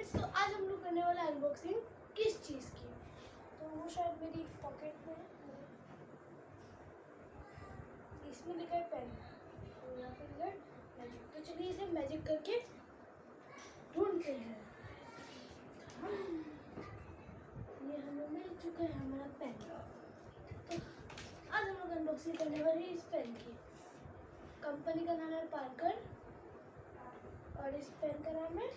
Friends, तो आज हम लोग करने वाला अनबॉक्सिंग किस चीज़ की, तो वो शायद मेरी पॉकेट में है। इसमें लिखा है पेन और यहाँ पे लिखा है मैजिक। तो चलिए इसे मैजिक करके ढूंढते हैं। ये हमें मिल चुका है हमारा पेन। तो आज हम लोग अनबॉक्सिंग करने वाले हैं इस पेन की। कंपनी का नाम है पार्कर और इस पेन का नाम है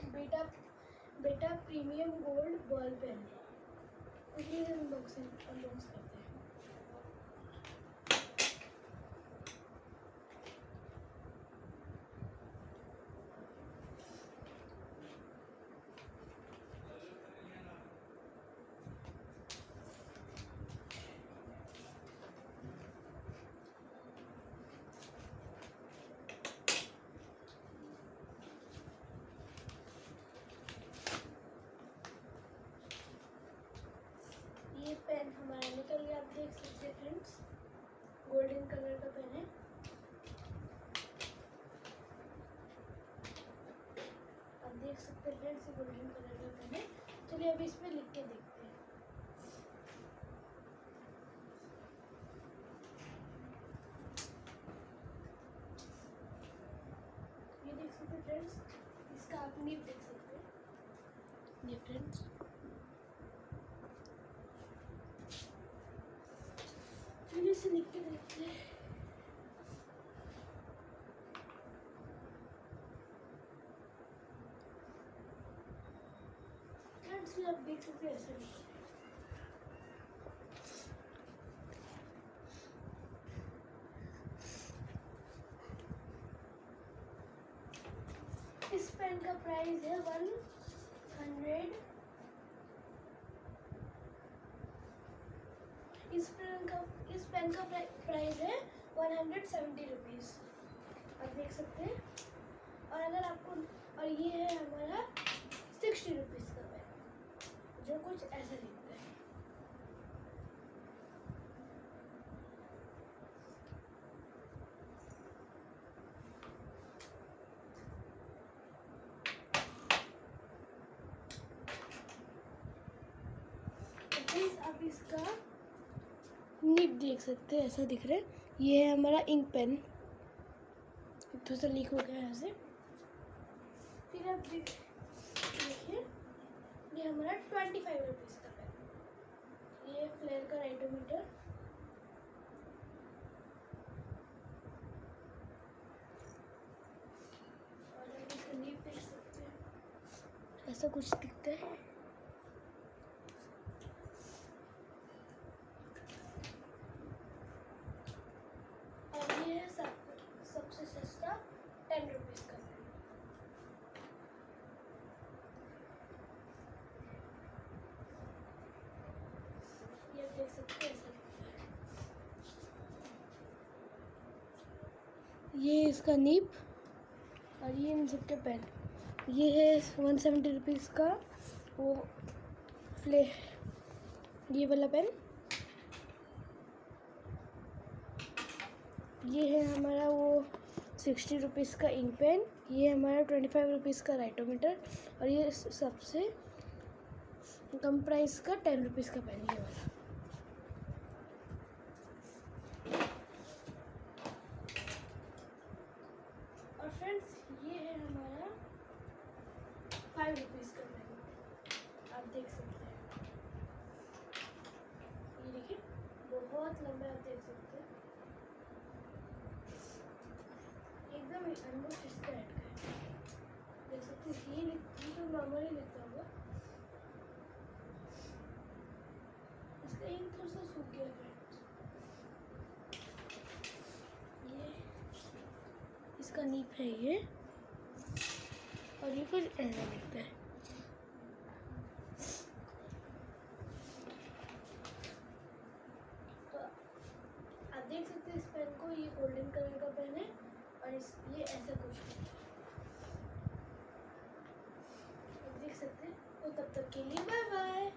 बेटा प्रीमियम गोल्ड बॉल पेन। इसलिए अनबॉक्स करते हैं। ये पेन हमारा निकल गया, आप देख सकते हैं फ्रेंड्स, गोल्डन कलर का पेन है। आप देख सकते हैं फ्रेंड्स, ये गोल्डन कलर का पेन है। चलिए अभी इस पे लिख के देखते हैं। ये देख सकते हैं फ्रेंड्स, इसका आप नीब देख सकते हैं। ये फ्रेंड्स, चलिए इसे लिख के देखते हैं। फ्रेंड्स, ये आप देख सकते हैं ऐसे लिखा है। इस पेन का प्राइस है 100। इस पेन का प्राइस है 170 रुपीज़। आप देख सकते हैं। और अगर आपको, और ये है हमारा 60 रुपीज़ का पेन, जो कुछ ऐसा दिखता है। आप इसका निब देख सकते हैं, ऐसा दिख रहा है। ये है हमारा इंक पेन, थोड़ा सा लीक हो गया है ऐसे। फिर आप देखिए, ये हमारा 25 रुपीज़ का पेन। ये फ्लेयर का राइटोमीटर, और आप इसका निब देख सकते हैं, ऐसा कुछ दिखता है। ये है सबसे सस्ता 10 रुपीज़ का पेन। ये देख सकते हैं, ऐसा दिखता है। ये इसका नीब और ये इन सबके पेन। ये है 170 रुपीज़ का वो ये वाला पेन। ये है हमारा वो 60 रुपीज़ का इंक पेन। ये हमारा 25 रुपीज़ का राइटोमीटर। और ये सबसे कम प्राइस का 10 रुपीज़ का पेन, ये वाला। और फ्रेंड्स, ये है हमारा 5 रुपीज़ का पेन। आप देख सकते हैं, ये देखिए बहुत लंबा, आप देख सकते हैं, एकदम ऑलमोस्ट इसका हेड का है। देख सकते हैं, ये तो नॉर्मली लिखता होगा। इसका इंक थोड़ा सा सूख गया फ्रेंड्स। ये इसका नीब है ये, और ये कुछ ऐसा दिखता है। तो आप देख सकते हैं इस पेन को, ये गोल्डन कलर का पेन है और ये ऐसा कुछ है, आप देख सकते हैं। तो तब तक के लिए बाय बाय।